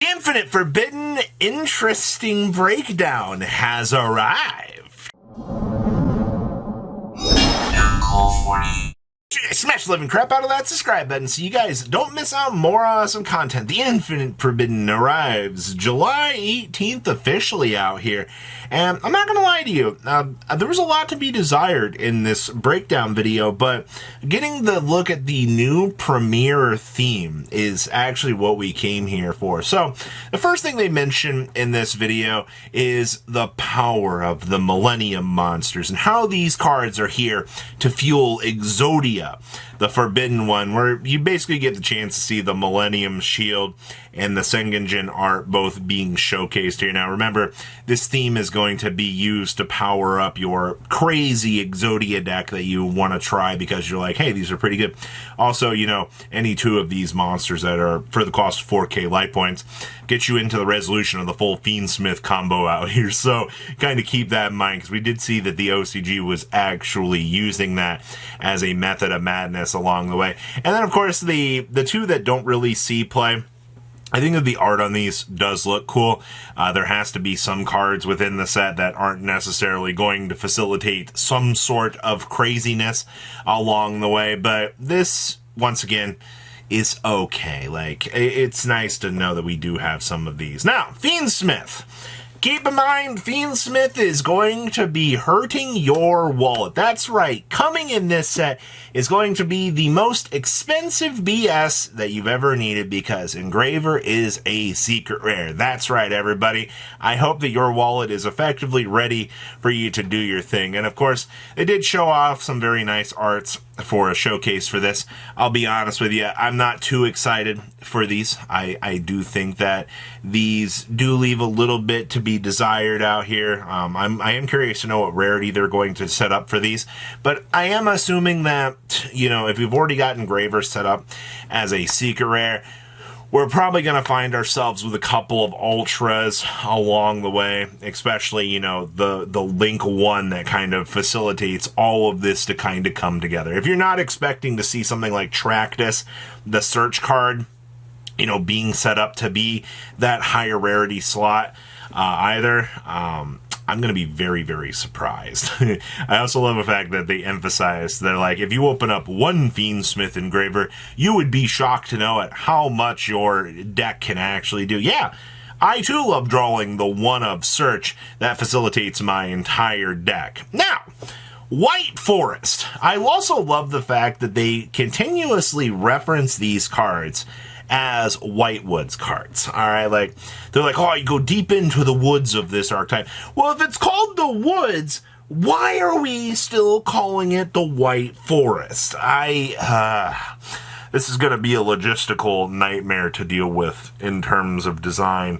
Infinite Forbidden Interesting Breakdown has arrived. Smash the living crap out of that subscribe button so you guys don't miss out on more awesome content. The Infinite Forbidden arrives July 18th officially out here. And I'm not going to lie to you, there was a lot to be desired in this breakdown video, but getting the look at the new premiere theme is actually what we came here for. So the first thing they mention in this video is the power of the Millennium monsters and how these cards are here to fuel Exodia, the forbidden one, where you basically get the chance to see the Millennium Shield and the Sengenjin art both being showcased here. Now remember, this theme is going to be used to power up your crazy Exodia deck that you want to try because you're like, hey, these are pretty good. Also, you know, any two of these monsters that are for the cost of 4k life points get you into the resolution of the full Fiend Smith combo out here. So kind of keep that in mind, because we did see that the OCG was actually using that as a method of madness along the way. And then of course the two that don't really see play, I think that the art on these does look cool. There has to be some cards within the set that aren't necessarily going to facilitate some sort of craziness along the way, but this, once again, is okay. Like, it's nice to know that we do have some of these. Now, Fiend Smith. Keep in mind, Fiend Smith is going to be hurting your wallet. That's right. Coming in this set is going to be the most expensive BS that you've ever needed, because Engraver is a secret rare. That's right, everybody. I hope that your wallet is effectively ready for you to do your thing. And of course, they did show off some very nice arts for a showcase for this. I'll be honest with you, I'm not too excited for these. I do think that these do leave a little bit to be desired out here. I am curious to know what rarity they're going to set up for these, but I am assuming that, you know, if we've already got Engraver set up as a secret rare, we're probably going to find ourselves with a couple of ultras along the way, especially, you know, the Link 1 that kind of facilitates all of this to kind of come together. If you're not expecting to see something like Tractus, the search card, you know, being set up to be that higher rarity slot either, I'm going to be very, very surprised. I also love the fact that they emphasize that, like, if you open up one Fiend Smith Engraver, you would be shocked to know at how much your deck can actually do. Yeah, I too love drawing the one of search that facilitates my entire deck. Now, White Forest. I also love the fact that they continuously reference these cards as Whitewoods cards. Alright, like, they're like, oh, you go deep into the woods of this archetype. Well, if it's called the woods, why are we still calling it the White Forest? This is going to be a logistical nightmare to deal with in terms of design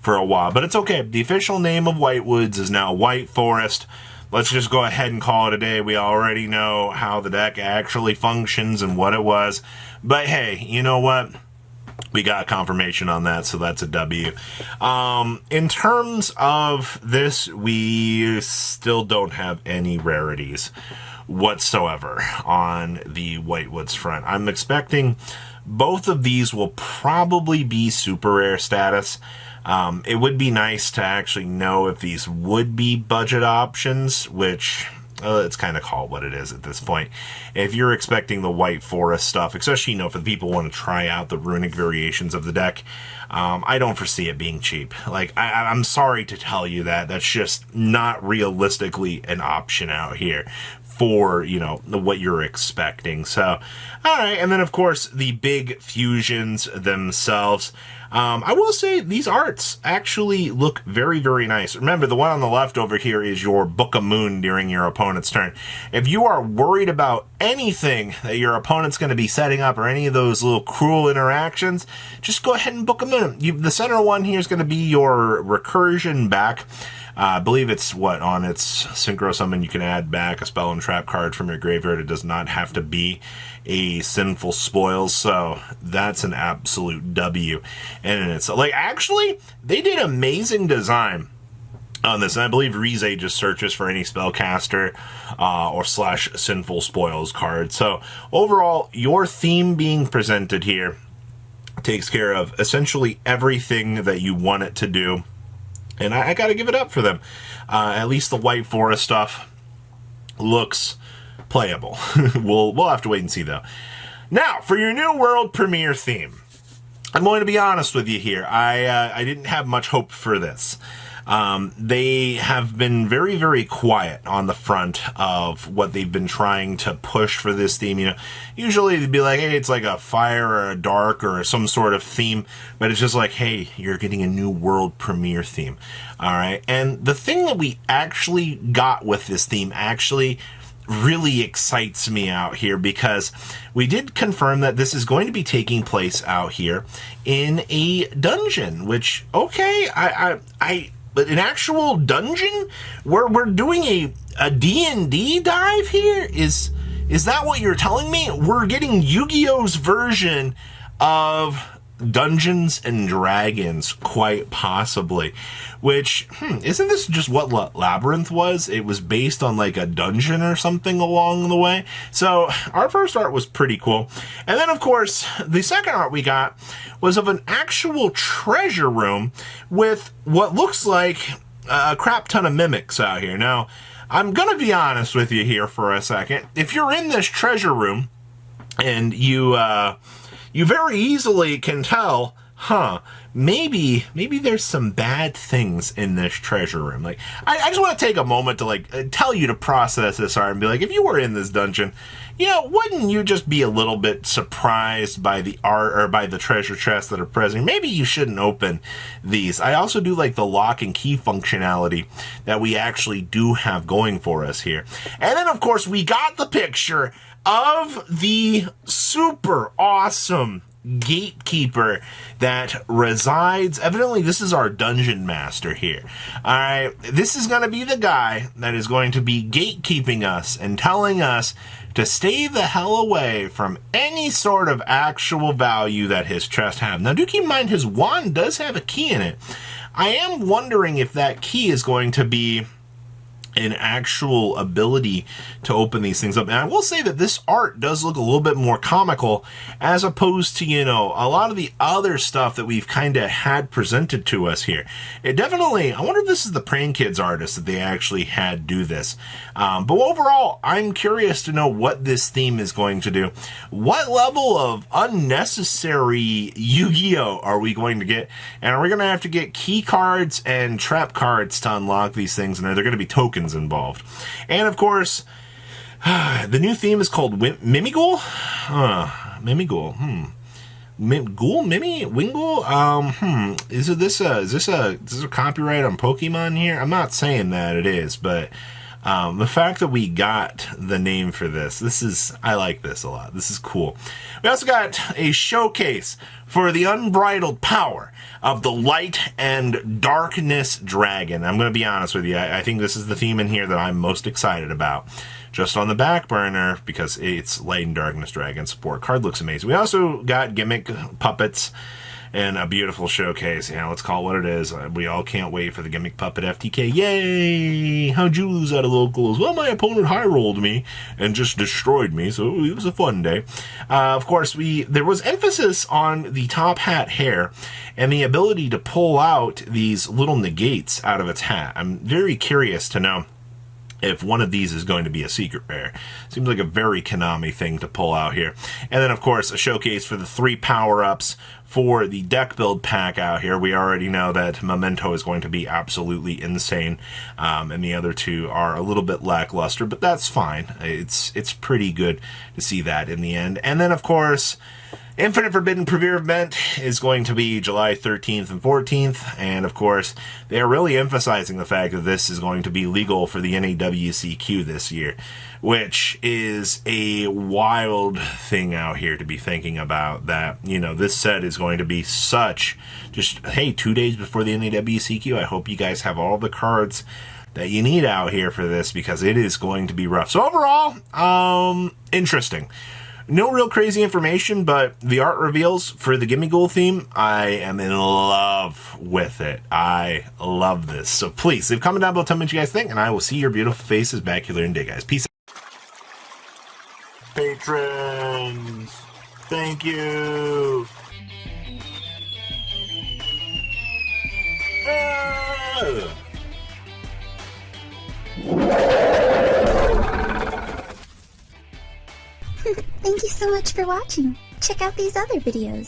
for a while, but it's okay. The official name of Whitewoods is now White Forest. Let's just go ahead and call it a day. We already know how the deck actually functions and what it was, but hey, you know what? We got confirmation on that, so that's a W. In terms of this, we still don't have any rarities whatsoever on the Whitewoods front. I'm expecting both of these will probably be super rare status. It would be nice to actually know if these would be budget options, which it's kind of called what it is at this point. If you're expecting the White Forest stuff, especially, you know, for the people who want to try out the runic variations of the deck, I don't foresee it being cheap. Like, I'm sorry to tell you that. That's just not realistically an option out here for, you know, what you're expecting. So, alright, and then of course, the big fusions themselves. I will say these arts actually look very, very nice. Remember, the one on the left over here is your Book of Moon during your opponent's turn. If you are worried about anything that your opponent's going to be setting up or any of those little cruel interactions, just go ahead and Book of Moon. The center one here is going to be your recursion back. I believe it's what, on its synchro summon, you can add back a spell and trap card from your graveyard. It does not have to be a Sinful Spoils, so that's an absolute W. And it's like, actually, they did amazing design on this, and I believe Rize just searches for any spellcaster or / Sinful Spoils card. So overall, your theme being presented here, takes care of essentially everything that you want it to do. And I got to give it up for them. At least the White Forest stuff looks playable. We'll have to wait and see, though. Now, for your new world premiere theme, I'm going to be honest with you here. I didn't have much hope for this. They have been very, very quiet on the front of what they've been trying to push for this theme. You know, usually they'd be like, hey, it's like a fire or a dark or some sort of theme, but it's just like, hey, you're getting a new world premiere theme. All right. And the thing that we actually got with this theme actually really excites me out here, because we did confirm that this is going to be taking place out here in a dungeon, which, okay, but an actual dungeon? We're doing a D&D dive here? Is that what you're telling me? We're getting Yu-Gi-Oh's version of Dungeons and Dragons, quite possibly. Which, isn't this just what Labyrinth was? It was based on like a dungeon or something along the way. So our first art was pretty cool. And then, of course, the second art we got was of an actual treasure room with what looks like a crap ton of mimics out here. Now, I'm going to be honest with you here for a second. If you're in this treasure room and you very easily can tell, maybe there's some bad things in this treasure room. Like, I just want to take a moment to like tell you to process this art and be like, if you were in this dungeon, you know, wouldn't you just be a little bit surprised by the art or by the treasure chests that are present? Maybe you shouldn't open these. I also do like the lock and key functionality that we actually do have going for us here. And then, of course, we got the picture of the super awesome gatekeeper that resides. Evidently, this is our dungeon master here. All right, this is going to be the guy that is going to be gatekeeping us and telling us to stay the hell away from any sort of actual value that his chest have. Now, do keep in mind his wand does have a key in it. I am wondering if that key is going to be an actual ability to open these things up. And I will say that this art does look a little bit more comical as opposed to, you know, a lot of the other stuff that we've kind of had presented to us here. It definitely, I wonder if this is the Pran Kids artist that they actually had do this. But overall, I'm curious to know what this theme is going to do. What level of unnecessary Yu-Gi-Oh are we going to get? And are we going to have to get key cards and trap cards to unlock these things? And are there going to be tokens involved? And of course, the new theme is called Mimighoul. Mimighoul. Wingle? Is this a copyright on Pokemon here? I'm not saying that it is, but the fact that we got the name for this, I like this a lot. This is cool. We also got a showcase for the unbridled power of the Light and Darkness Dragon. I'm going to be honest with you. I think this is the theme in here that I'm most excited about. Just on the back burner, because it's Light and Darkness Dragon support. Card looks amazing. We also got gimmick puppets and a beautiful showcase. Yeah, let's call it what it is. We all can't wait for the gimmick puppet FTK. Yay! How'd you lose out of locals? Well, my opponent high rolled me and just destroyed me, so it was a fun day. Of course, there was emphasis on the top hat hair and the ability to pull out these little negates out of its hat. I'm very curious to know if one of these is going to be a secret rare. Seems like a very Konami thing to pull out here. And then, of course, a showcase for the 3 power-ups for the deck build pack out here. We already know that Memento is going to be absolutely insane, and the other 2 are a little bit lackluster, but that's fine. It's pretty good to see that in the end. And then, of course, Infinite Forbidden Premiere Event is going to be July 13th and 14th, and of course, they are really emphasizing the fact that this is going to be legal for the NAWCQ this year, which is a wild thing out here to be thinking about, that, you know, this set is going to be such, just, hey, 2 days before the NAWCQ, I hope you guys have all the cards that you need out here for this, because it is going to be rough. So overall, interesting. No real crazy information, but the art reveals for the Mimighoul theme, I am in love with it. I love this. So please, leave a comment down below, tell me what you guys think, and I will see your beautiful faces back here in a day, guys. Peace out. Patrons, thank you. Thank you so much for watching. Check out these other videos.